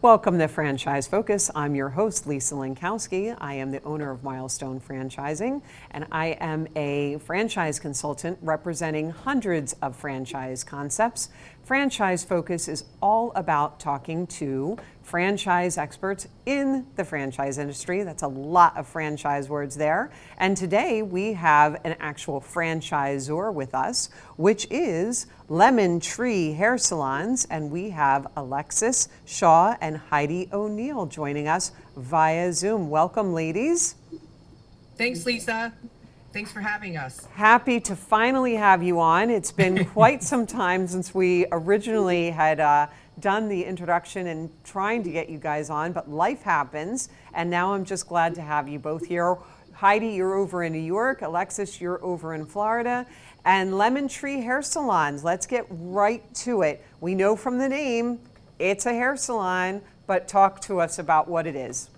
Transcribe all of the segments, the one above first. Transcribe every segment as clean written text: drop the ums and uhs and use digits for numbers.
Welcome to Franchise Focus. I'm your host, Lisa Lankowski. I am the owner of Milestone Franchising, and I am a franchise consultant representing hundreds of franchise concepts. Franchise Focus is all about talking to franchise experts in the franchise industry. That's a lot of franchise words there. And today we have an actual franchisor with us, which is Lemon Tree Hair Salons, and we have Alexis Shaw and Heidi O'Neill joining us via Zoom. Welcome, ladies. Thanks, Lisa. Thanks for having us. Happy to finally have you on. It's been quite some time since we originally had done the introduction and trying to get you guys on, but life happens, and now I'm just glad to have you both here. Heidi, you're over in New York. Alexis, you're over in Florida. And Lemon Tree Hair Salons, let's get right to it. We know from the name, it's a hair salon, but talk to us about what it is.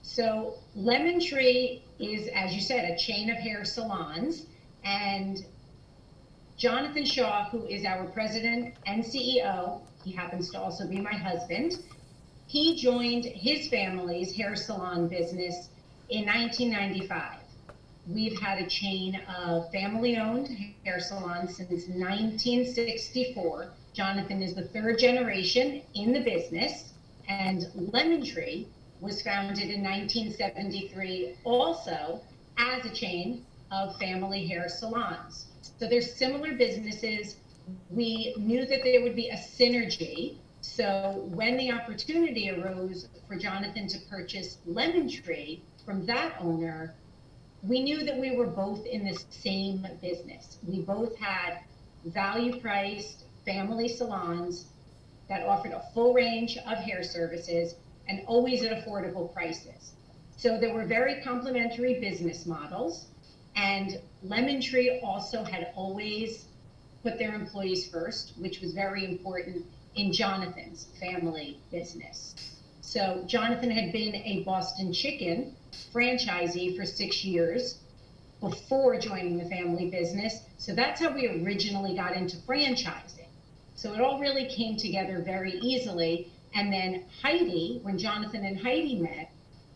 So Lemon Tree is, as you said, a chain of hair salons, and Jonathan Shaw, who is our president and CEO, he happens to also be my husband, he joined his family's hair salon business in 1995. We've had a chain of family-owned hair salons since 1964. Jonathan is the third generation in the business, and Lemon Tree was founded in 1973 also as a chain of family hair salons. So they're similar businesses. We knew that there would be a synergy. So when the opportunity arose for Jonathan to purchase Lemon Tree from that owner, we knew that we were both in the same business. We both had value-priced family salons that offered a full range of hair services and always at affordable prices. So there were very complementary business models, and Lemon Tree also had always put their employees first, which was very important in Jonathan's family business. So Jonathan had been a Boston Chicken franchisee for 6 years before joining the family business. So that's how we originally got into franchising. So it all really came together very easily. And then Heidi, when Jonathan and Heidi met,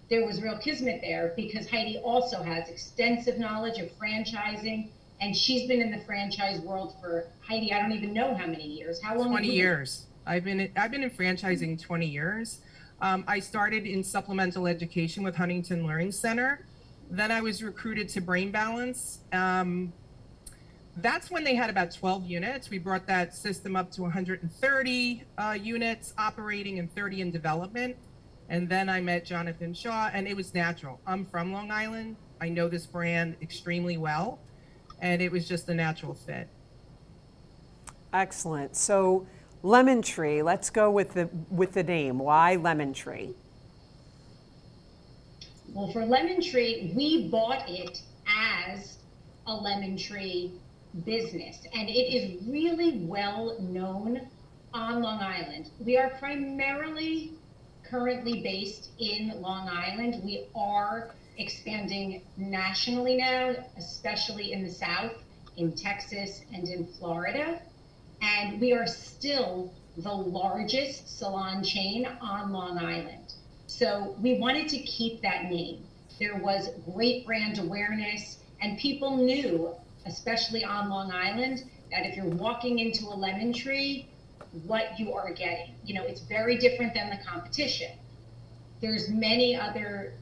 there was real kismet there because Heidi also has extensive knowledge of franchising, and she's been in the franchise world for, Heidi, I don't even know how many years. How long? 20 years. I've been in franchising 20 years. I started in supplemental education with Huntington Learning Center. Then I was recruited to Brain Balance. That's when they had about 12 units. We brought that system up to 130 units operating and 30 in development. And then I met Jonathan Shaw, and it was natural. I'm from Long Island. I know this brand extremely well, and it was just a natural fit. Excellent. So Lemon Tree, let's go with the name. Why Lemon Tree? Well, for Lemon Tree, we bought it as a lemon tree business, and it is really well known on Long Island. We are primarily currently based in Long Island. We are expanding nationally now, especially in the South, in Texas and in Florida. And we are still the largest salon chain on Long Island. So we wanted to keep that name. There was great brand awareness, and people knew, especially on Long Island, that if you're walking into a Lemon Tree, what you are getting. You know, it's very different than the competition. There's many other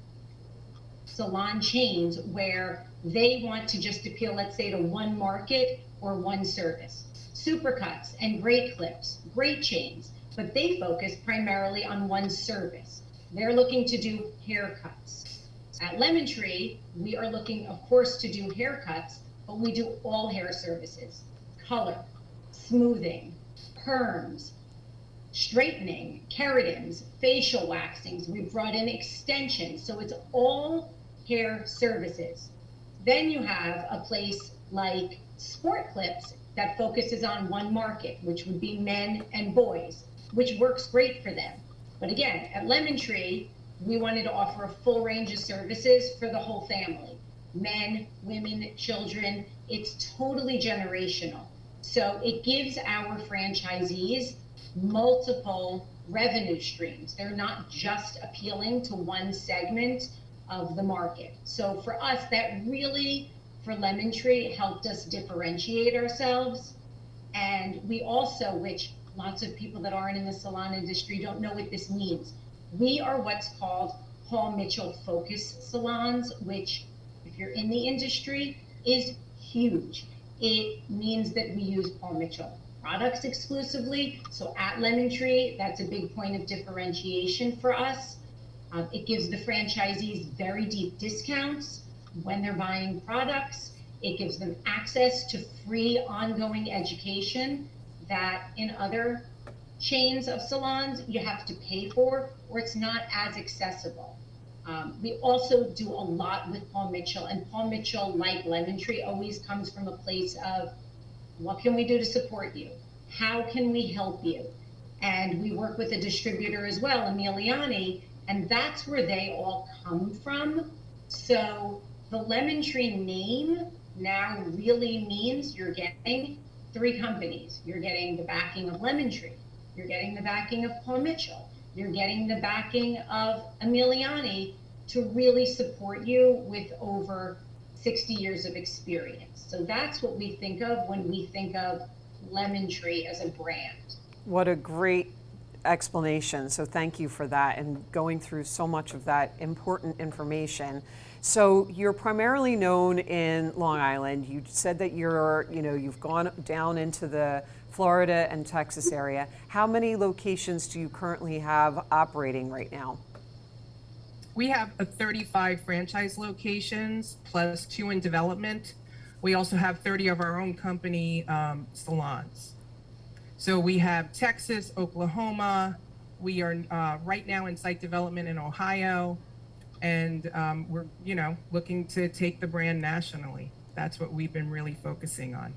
salon chains where they want to just appeal, let's say, to one market or one service. Supercuts and great clips, great chains, but they focus primarily on one service. They're looking to do haircuts. At Lemon Tree, we are looking, of course, to do haircuts, but we do all hair services: color, smoothing, perms, straightening, keratins, facial waxings. We brought in extensions, so it's all hair services. Then you have a place like Sport Clips that focuses on one market, which would be men and boys, which works great for them. But again, at Lemon Tree, we wanted to offer a full range of services for the whole family: men, women, children. It's totally generational. So it gives our franchisees multiple revenue streams. They're not just appealing to one segment of the market. So for us, that really, for Lemon Tree, helped us differentiate ourselves. And we also, which lots of people that aren't in the salon industry don't know what this means. We are what's called Paul Mitchell focus salons, which, if you're in the industry, is huge. It means that we use Paul Mitchell products exclusively. So at Lemon Tree, that's a big point of differentiation for us. It gives the franchisees very deep discounts when they're buying products. It gives them access to free ongoing education that in other chains of salons you have to pay for, or it's not as accessible. We also do a lot with Paul Mitchell, and Paul Mitchell, like Lemon Tree, always comes from a place of, what can we do to support you? How can we help you? And we work with a distributor as well, Emiliani, and that's where they all come from. So the Lemon Tree name now really means you're getting three companies. You're getting the backing of Lemon Tree. You're getting the backing of Paul Mitchell. You're getting the backing of Emiliani to really support you with over 60 years of experience. So that's what we think of when we think of Lemon Tree as a brand. What a great explanation. So thank you for that and going through so much of that important information. So you're primarily known in Long Island. You said that you've gone down into the Florida and Texas area. How many locations do you currently have operating right now? We have 35 franchise locations plus 2 in development. We also have 30 of our own company salons. So we have Texas, Oklahoma. We are right now in site development in Ohio, and we're looking to take the brand nationally. That's what we've been really focusing on.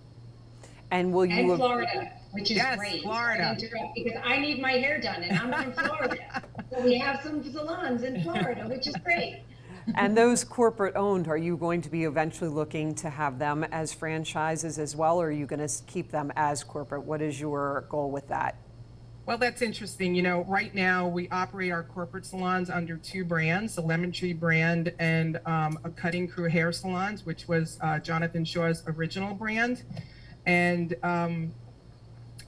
And will you? And Florida, which is yes, great. Florida. Because I need my hair done, and I'm in Florida. So we have some salons in Florida, which is great. And those corporate owned, are you going to be eventually looking to have them as franchises as well, or are you going to keep them as corporate? What is your goal with that? Well, that's interesting. Right now we operate our corporate salons under 2 brands, the Lemon Tree brand and a Cutting Crew Hair Salons, which was Jonathan Shaw's original brand. And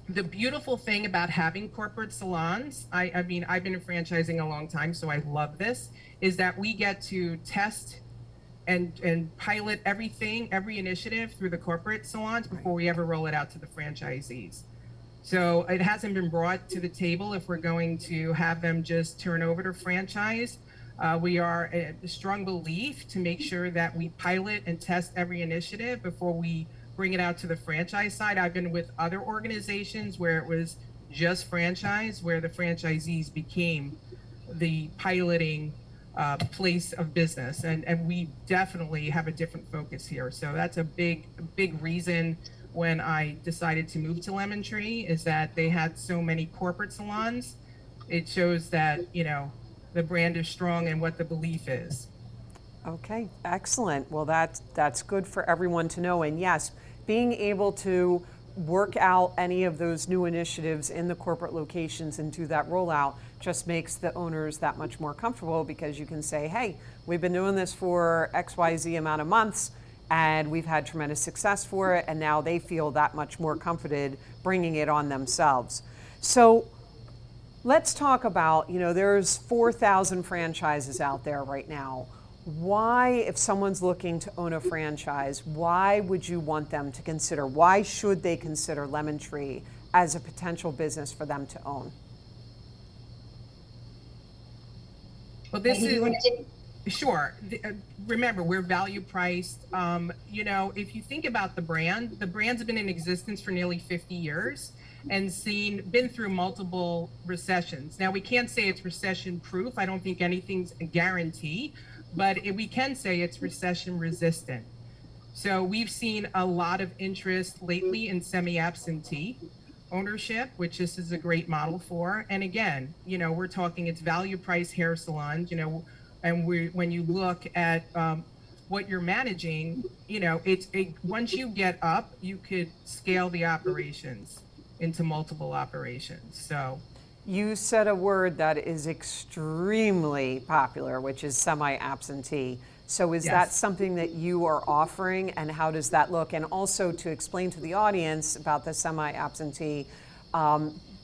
the beautiful thing about having corporate salons, I mean, I've been in franchising a long time, so I love this, is that we get to test and pilot every initiative through the corporate salons before we ever roll it out to the franchisees. So it hasn't been brought to the table if we're going to have them just turn over to franchise. We are a strong belief to make sure that we pilot and test every initiative before we bring it out to the franchise side. I've been with other organizations where it was just franchise, where the franchisees became the piloting place of business. And we definitely have a different focus here. So that's a big reason when I decided to move to Lemon Tree, is that they had so many corporate salons. It shows that, the brand is strong and what the belief is. Okay, excellent. Well, that's good for everyone to know. And yes, being able to work out any of those new initiatives in the corporate locations and do that rollout just makes the owners that much more comfortable, because you can say, hey, we've been doing this for XYZ amount of months and we've had tremendous success for it, and now they feel that much more comforted bringing it on themselves. So let's talk about, there's 4,000 franchises out there right now. Why, if someone's looking to own a franchise, why would you want them to consider, why should they consider Lemon Tree as a potential business for them to own? Well, this is, sure. Remember, we're value priced. If you think about the brands have been in existence for nearly 50 years and been through multiple recessions. Now, we can't say it's recession proof. I don't think anything's a guarantee, but we can say it's recession resistant. So we've seen a lot of interest lately in semi-absentee ownership, which this is a great model for. And again, we're talking, it's value price hair salons, and when you look at what you're managing, once you get up, you could scale the operations. into multiple operations. So You said a word that is extremely popular, which is semi-absentee. So is that yes. something that you are offering, and how does that look? And also, to explain to the audience about the semi-absentee,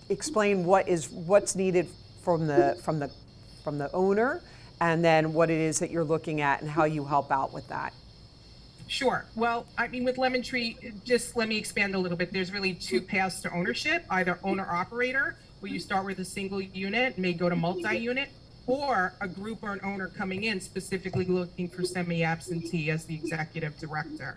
explain what's needed from the owner, and then what it is that you're looking at and how you help out with that. Sure. Well, I mean, with Lemon Tree, just let me expand a little bit. There's really two paths to ownership, either owner operator, where you start with a single unit, may go to multi-unit, or a group or an owner coming in specifically looking for semi-absentee as the executive director.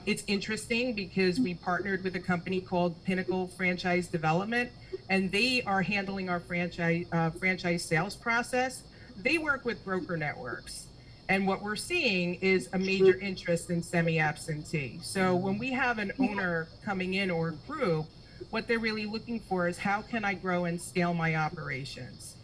It's interesting because we partnered with a company called Pinnacle Franchise Development, and they are handling our franchise sales process. They work with broker networks. And what we're seeing is a major interest in semi-absentee. So when we have an owner coming in or a group, what they're really looking for is how can I grow and scale my operations?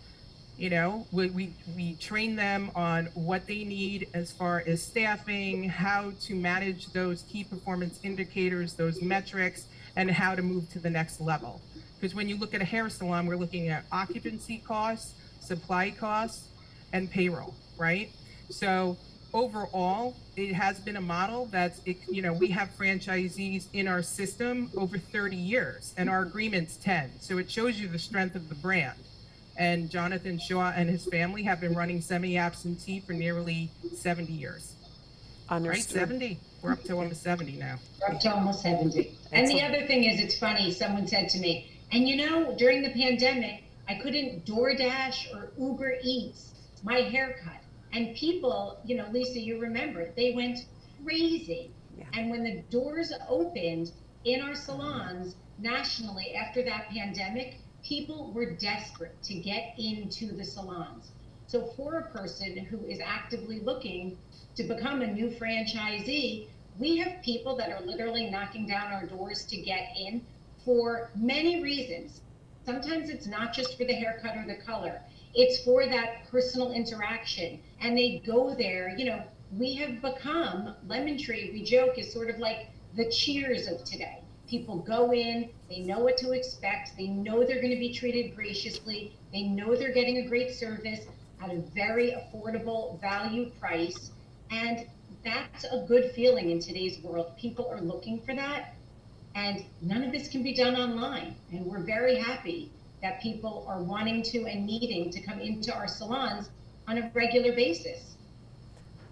You know, we train them on what they need as far as staffing, how to manage those key performance indicators, those metrics, and how to move to the next level. Because when you look at a hair salon, we're looking at occupancy costs, supply costs, and payroll, right? So overall, it has been a model that's, you know, we have franchisees in our system over 30 years and our agreement's 10. So it shows you the strength of the brand. And Jonathan Shaw and his family have been running semi-absentee for nearly 70 years. Understood. Right, 70. We're up to almost 70 now. We're up to almost 70. And the other thing is, it's funny, someone said to me, and you know, during the pandemic, I couldn't DoorDash or Uber Eats my haircut. And people, you know, Lisa, you remember, they went crazy. Yeah. And when the doors opened in our salons nationally after that pandemic, people were desperate to get into the salons. So for a person who is actively looking to become a new franchisee, we have people that are literally knocking down our doors to get in for many reasons. Sometimes it's not just for the haircut or the color. It's for that personal interaction. And they go there, you know, we have become, Lemon Tree, we joke, is sort of like the Cheers of today. People go in, they know what to expect, they know they're going to be treated graciously, they know they're getting a great service at a very affordable value price. And that's a good feeling in today's world. People are looking for that. And none of this can be done online. And we're very happy that people are wanting to and needing to come into our salons on a regular basis.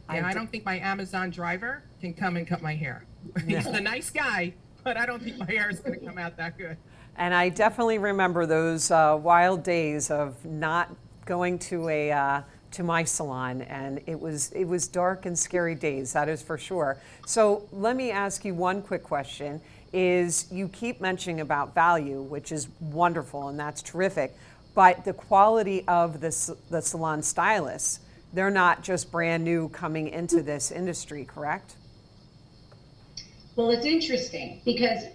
And I don't think my Amazon driver can come and cut my hair. He's a nice guy, but I don't think my hair is going to come out that good. And I definitely remember those wild days of not going to my salon, and it was dark and scary days, that is for sure. So let me ask you one quick question. Is you keep mentioning about value, which is wonderful and that's terrific, but the quality of the salon stylists, they're not just brand new coming into this industry, correct? Well, it's interesting because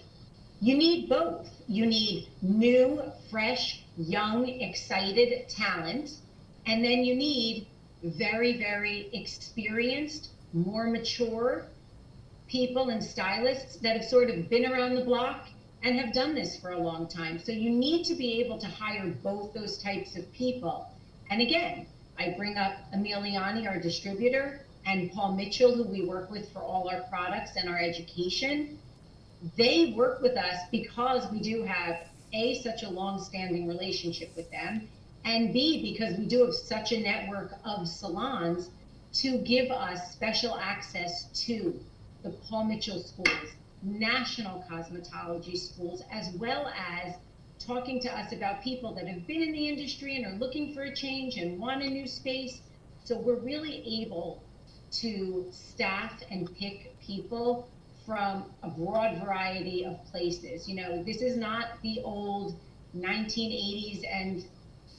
you need both. You need new, fresh, young, excited talent, and then you need very, very experienced, more mature people and stylists that have sort of been around the block and have done this for a long time. So you need to be able to hire both those types of people. And again, I bring up Emiliani, our distributor, and Paul Mitchell, who we work with for all our products and our education. They work with us because we do have A, such a long-standing relationship with them, and B, because we do have such a network of salons to give us special access to the Paul Mitchell schools, national cosmetology schools, as well as talking to us about people that have been in the industry and are looking for a change and want a new space. So we're really able to staff and pick people from a broad variety of places. You know, this is not the old 1980s and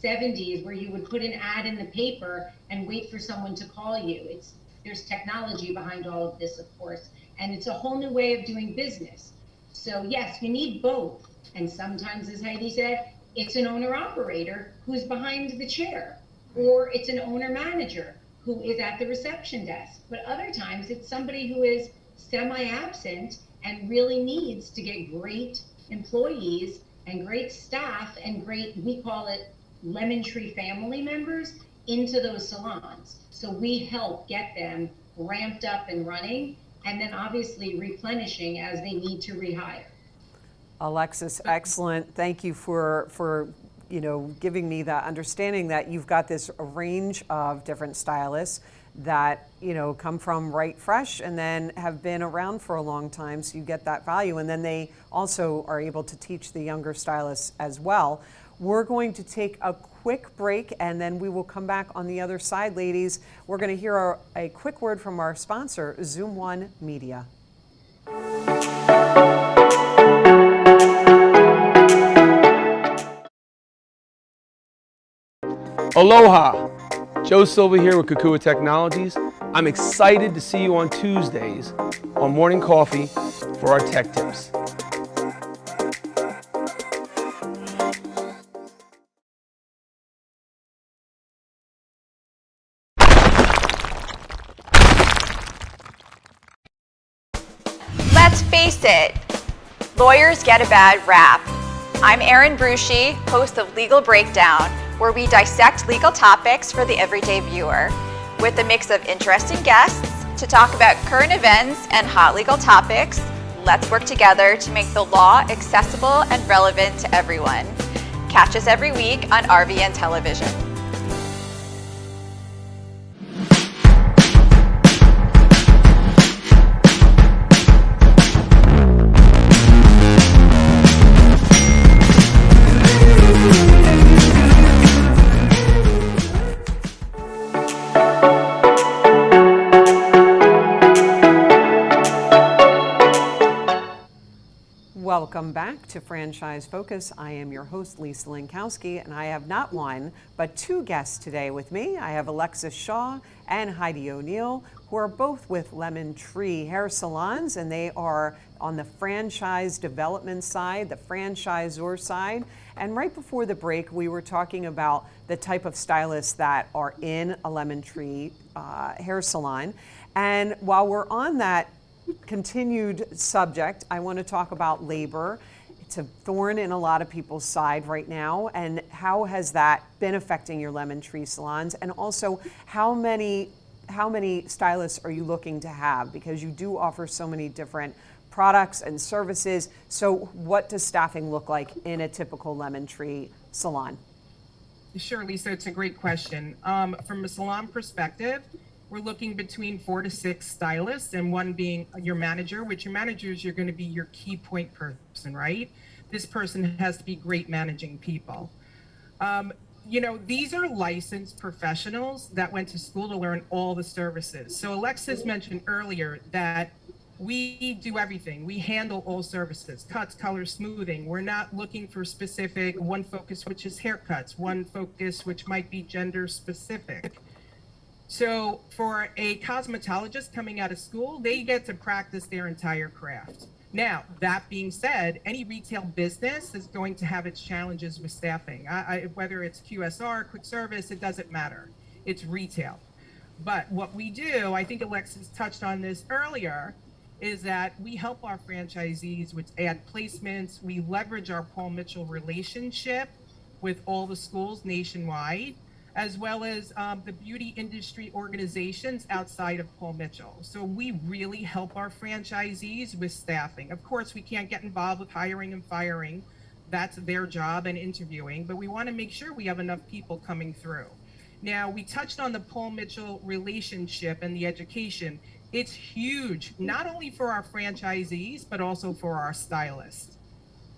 70s where you would put an ad in the paper and wait for someone to call you. There's technology behind all of this, of course, and it's a whole new way of doing business. So yes, you need both. And sometimes, as Heidi said, it's an owner operator who's behind the chair, or it's an owner manager who is at the reception desk. But other times it's somebody who is semi-absent and really needs to get great employees and great staff and great, we call it Lemon Tree family members, into those salons. So we help get them ramped up and running, and then obviously replenishing as they need to rehire. Alexis, excellent. Thank you for giving me that understanding that you've got this range of different stylists that come from Right Fresh and then have been around for a long time, so you get that value, and then they also are able to teach the younger stylists as well. We're going to take a quick break, and then we will come back on the other side, ladies. We're going to hear a quick word from our sponsor, Zoom One Media. Aloha! Joe Silva here with Kukua Technologies. I'm excited to see you on Tuesdays on Morning Coffee for our tech tips. Let's face it, lawyers get a bad rap. I'm Erin Brucey, host of Legal Breakdown, where we dissect legal topics for the everyday viewer, with a mix of interesting guests to talk about current events and hot legal topics. Let's work together to make the law accessible and relevant to everyone. Catch us every week on RVN Television. Welcome back to Franchise Focus. I am your host, Lisa Lankowski, and I have not one, but two guests today with me. I have Alexis Shaw and Heidi O'Neill, who are both with Lemon Tree Hair Salons, and they are on the franchise development side, the franchisor side. And right before the break, we were talking about the type of stylists that are in a Lemon Tree hair salon. And while we're on that continued subject, I want to talk about labor. It's a thorn in a lot of people's side right now. And how has that been affecting your Lemon Tree salons? And also, how many stylists are you looking to have? Because you do offer so many different products and services. So what does staffing look like in a typical Lemon Tree salon? Sure, Lisa, it's a great question. From a salon perspective, we're looking between 4 to 6 stylists, and one being your manager, which your managers, you're going to be your key point person, right? This person has to be great managing people. These are licensed professionals that went to school to learn all the services. So Alexis mentioned earlier that we do everything. We handle all services, cuts, colors, smoothing. We're not looking for specific one focus, which is haircuts, one focus, which might be gender specific. So for a cosmetologist coming out of school, they get to practice their entire craft. Now, that being said, any retail business is going to have its challenges with staffing. Whether it's QSR, quick service, it doesn't matter. It's retail. But what we do, I think Alexis touched on this earlier, is that we help our franchisees with ad placements. We leverage our Paul Mitchell relationship with all the schools nationwide, as well as the beauty industry organizations outside of Paul Mitchell. So we really help our franchisees with staffing. Of course, we can't get involved with hiring and firing. That's their job, and interviewing, but we want to make sure we have enough people coming through. Now, we touched on the Paul Mitchell relationship and the education. It's huge, not only for our franchisees, but also for our stylists.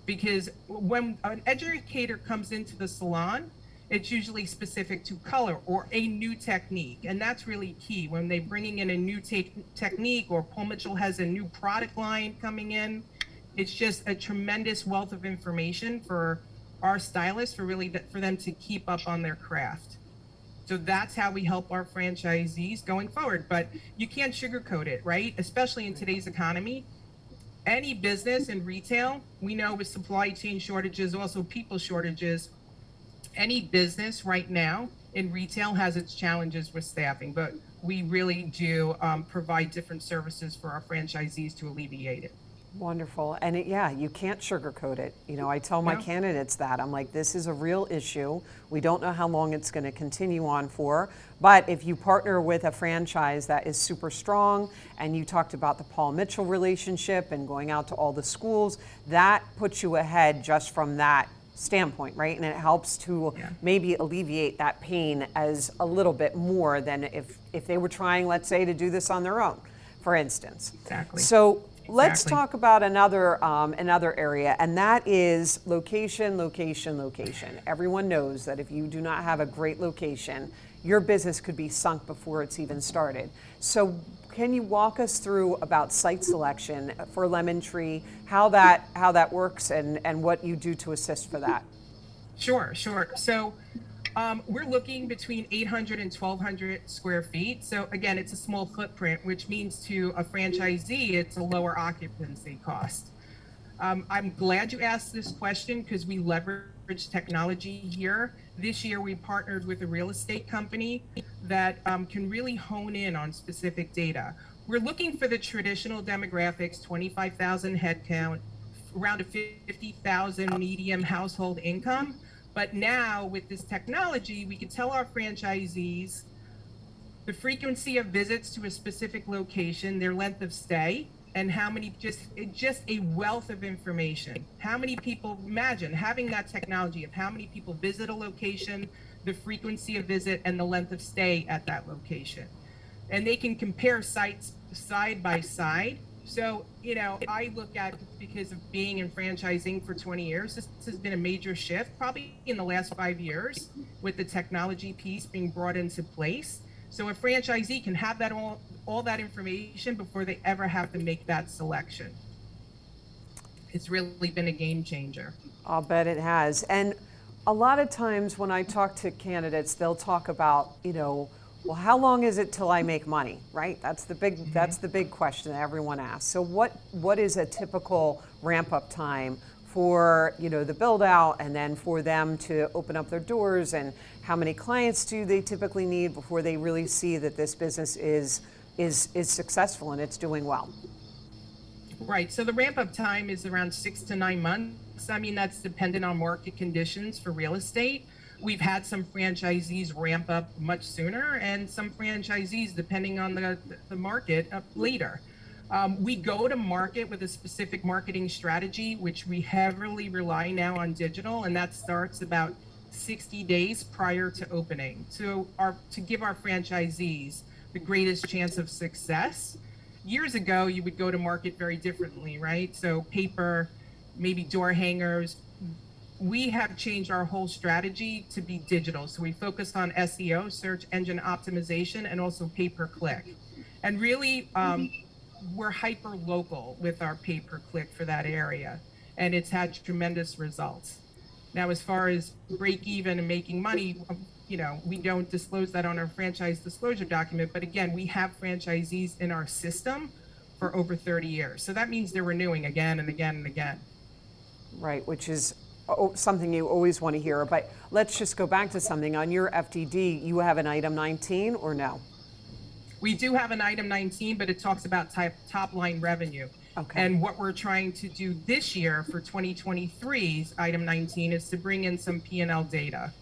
Because when an educator comes into the salon, it's usually specific to color or a new technique. And that's really key. When they're bringing in a new technique, or Paul Mitchell has a new product line coming in, it's just a tremendous wealth of information for our stylists for them to keep up on their craft. So that's how we help our franchisees going forward. But you can't sugarcoat it, right? Especially in today's economy. Any business in retail, we know with supply chain shortages, also people shortages, any business right now in retail has its challenges with staffing, but we really do provide different services for our franchisees to alleviate it. Wonderful. And yeah, you can't sugarcoat it. You know, I tell my No. candidates that. I'm like, this is a real issue. We don't know how long it's going to continue on for. But if you partner with a franchise that is super strong, and you talked about the Paul Mitchell relationship and going out to all the schools, that puts you ahead just from that standpoint, right? And it helps to maybe alleviate that pain as a little bit more than if they were trying, let's say, to do this on their own, for instance. Exactly. So let's Exactly. talk about another area, and that is location, location, location. Everyone knows that if you do not have a great location, your business could be sunk before it's even started. So can you walk us through about site selection for Lemon Tree, how that works, and what you do to assist for that? Sure. So we're looking between 800 and 1,200 square feet. So again, it's a small footprint, which means to a franchisee, it's a lower occupancy cost. I'm glad you asked this question because we leverage technology here. This year, we partnered with a real estate company that can really hone in on specific data. We're looking for the traditional demographics, 25,000 head count, around a 50,000 medium household income. But now with this technology, we can tell our franchisees the frequency of visits to a specific location, their length of stay, and how many, just a wealth of information. How many people, imagine having that technology of how many people visit a location, the frequency of visit, and the length of stay at that location. And they can compare sites side by side. So, you know, I look at, because of being in franchising for 20 years, this has been a major shift, probably in the last 5 years, with the technology piece being brought into place. So a franchisee can have that all that information before they ever have to make that selection. It's really been a game changer. I'll bet it has. And a lot of times when I talk to candidates, they'll talk about, you know, well, how long is it till I make money, right? That's the big question that everyone asks. So what is a typical ramp up time for, you know, the build out, and then for them to open up their doors, and how many clients do they typically need before they really see that this business is successful and it's doing well? Right. So the ramp up time is around 6 to 9 months. I mean, that's dependent on market conditions for real estate. We've had some franchisees ramp up much sooner, and some franchisees, depending on the market, up later. We go to market with a specific marketing strategy, which we heavily rely now on digital, and that starts about 60 days prior to opening. So to give our franchisees the greatest chance of success. Years ago, you would go to market very differently, right? So paper, maybe door hangers. We have changed our whole strategy to be digital. So we focus on SEO, search engine optimization, and also pay-per-click. And really, we're hyper local with our pay-per-click for that area. And it's had tremendous results. Now, as far as break even and making money, you know, we don't disclose that on our franchise disclosure document. But again, we have franchisees in our system for over 30 years. So that means they're renewing again and again and again. Right, which is something you always want to hear. But let's just go back to something. On your FDD, you have an item 19 or no? We do have an item 19, but it talks about top line revenue. Okay. And what we're trying to do this year for 2023's item 19 is to bring in some P&L data.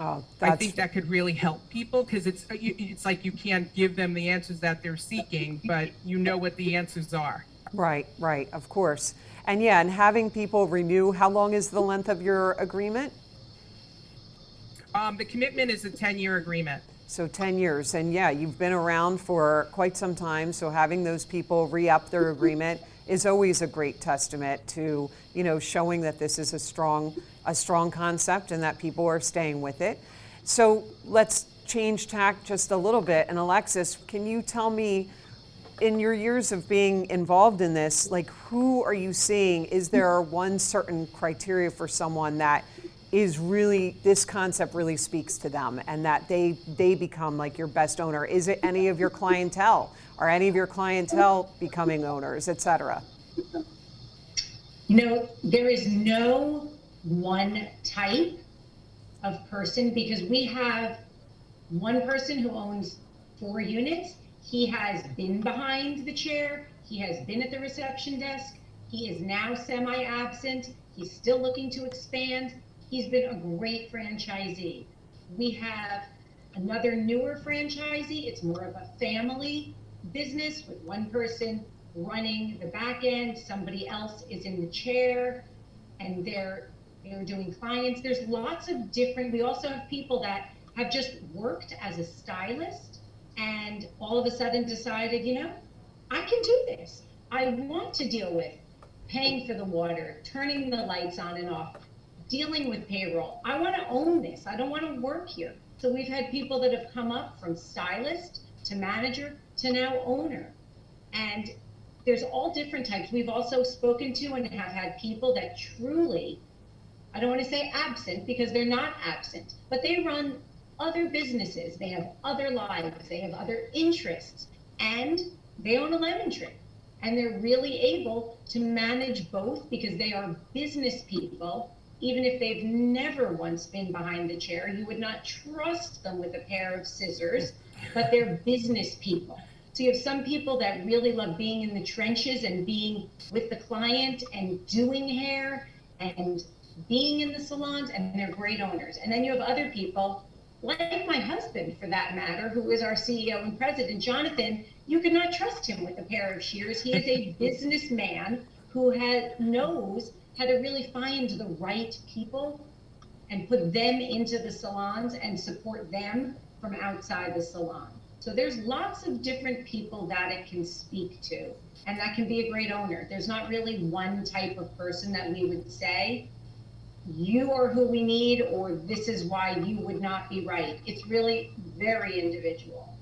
Oh, I think that could really help people, because it's like you can't give them the answers that they're seeking, but you know what the answers are. Right, of course. And yeah, and having people renew, how long is the length of your agreement? The commitment is a 10-year agreement. So 10 years. And yeah, you've been around for quite some time. So having those people re-up their agreement is always a great testament to, you know, showing that this is a strong concept and that people are staying with it. So let's change tack just a little bit. And Alexis, can you tell me, in your years of being involved in this, like, who are you seeing? Is there one certain criteria for someone that is really, this concept really speaks to them and that they become like your best owner? Is it any of your clientele? Are any of your clientele becoming owners, et cetera? You know, there is no one type of person, because we have one person who owns 4 units. He has been behind the chair. He has been at the reception desk. He is now semi-absent. He's still looking to expand. He's been a great franchisee. We have another newer franchisee. It's more of a family business with one person running the back end, somebody else is in the chair, and they're doing clients. There's lots of different, we also have people that have just worked as a stylist and all of a sudden decided, I can do this. I want to deal with paying for the water, turning the lights on and off, dealing with payroll. I want to own this. I don't want to work here. So we've had people that have come up from stylist to manager to now owner. And there's all different types. We've also spoken to and have had people that truly, I don't want to say absent because they're not absent, but they run other businesses. They have other lives. They have other interests, and they own a lemon tree. And they're really able to manage both because they are business people. Even if they've never once been behind the chair, you would not trust them with a pair of scissors, but they're business people. So you have some people that really love being in the trenches and being with the client and doing hair and being in the salons, and they're great owners. And then you have other people, like my husband for that matter, who is our CEO and president, Jonathan. You cannot trust him with a pair of shears. He is a businessman who knows how to really find the right people and put them into the salons and support them from outside the salon. So there's lots of different people that it can speak to, and that can be a great owner. There's not really one type of person that we would say, you are who we need, or this is why you would not be right. It's really very individual.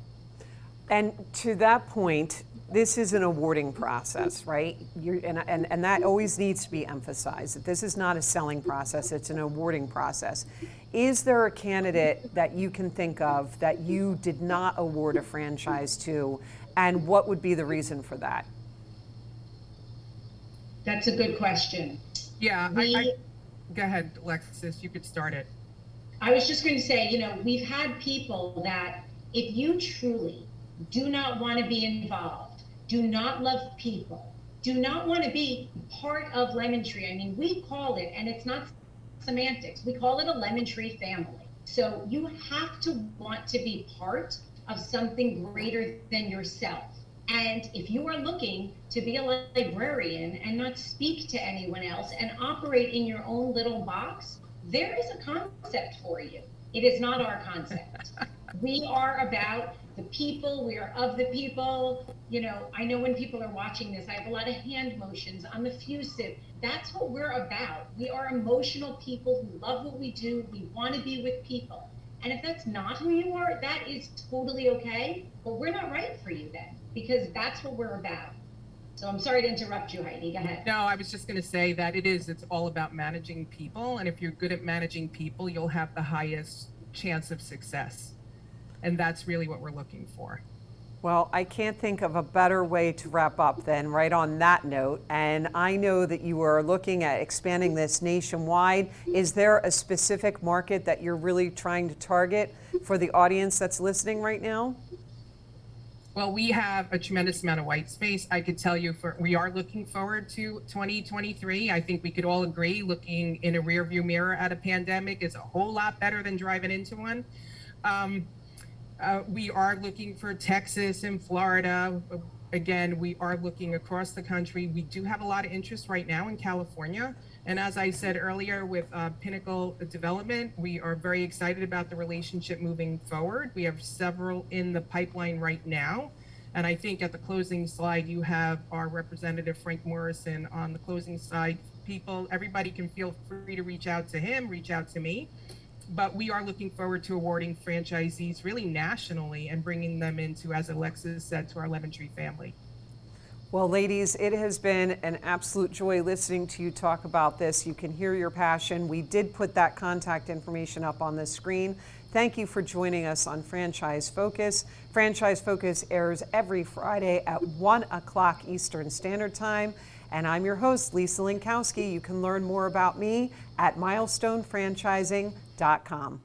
And to that point, this is an awarding process, right? And that always needs to be emphasized, that this is not a selling process, it's an awarding process. Is there a candidate that you can think of that you did not award a franchise to, and what would be the reason for that? That's a good question. Yeah, go ahead, Alexis, you could start it. I was just going to say, we've had people that if you truly do not want to be involved, do not love people, do not want to be part of Lemon Tree. I mean, we call it, and it's not semantics, we call it a Lemon Tree family. So you have to want to be part of something greater than yourself. And if you are looking to be a librarian and not speak to anyone else and operate in your own little box, there is a concept for you. It is not our concept. We are about the people, we are of the people. I know when people are watching this, I have a lot of hand motions. I'm effusive. That's what we're about. We are emotional people who love what we do. We want to be with people. And if that's not who you are, that is totally okay, but we're not right for you then, because that's what we're about. So I'm sorry to interrupt you, Heidi. Go ahead. No, I was just going to say that it's all about managing people. And if you're good at managing people, you'll have the highest chance of success. And that's really what we're looking for. Well, I can't think of a better way to wrap up than right on that note. And I know that you are looking at expanding this nationwide. Is there a specific market that you're really trying to target for the audience that's listening right now? Well, we have a tremendous amount of white space. I could tell you we are looking forward to 2023. I think we could all agree looking in a rearview mirror at a pandemic is a whole lot better than driving into one. We are looking for Texas and Florida. Again, we are looking across the country. We do have a lot of interest right now in California. And as I said earlier with Pinnacle Development, we are very excited about the relationship moving forward. We have several in the pipeline right now. And I think at the closing slide, you have our representative, Frank Morrison, on the closing slide. Everybody can feel free to reach out to him, reach out to me. But we are looking forward to awarding franchisees really nationally and bringing them into, as Alexis said, to our Lemon Tree family. Well, ladies, it has been an absolute joy listening to you talk about this. You can hear your passion. We did put that contact information up on the screen. Thank you for joining us on Franchise Focus. Franchise Focus airs every Friday at 1 o'clock Eastern Standard Time. And I'm your host, Lisa Linkowski. You can learn more about me at milestonefranchising.com.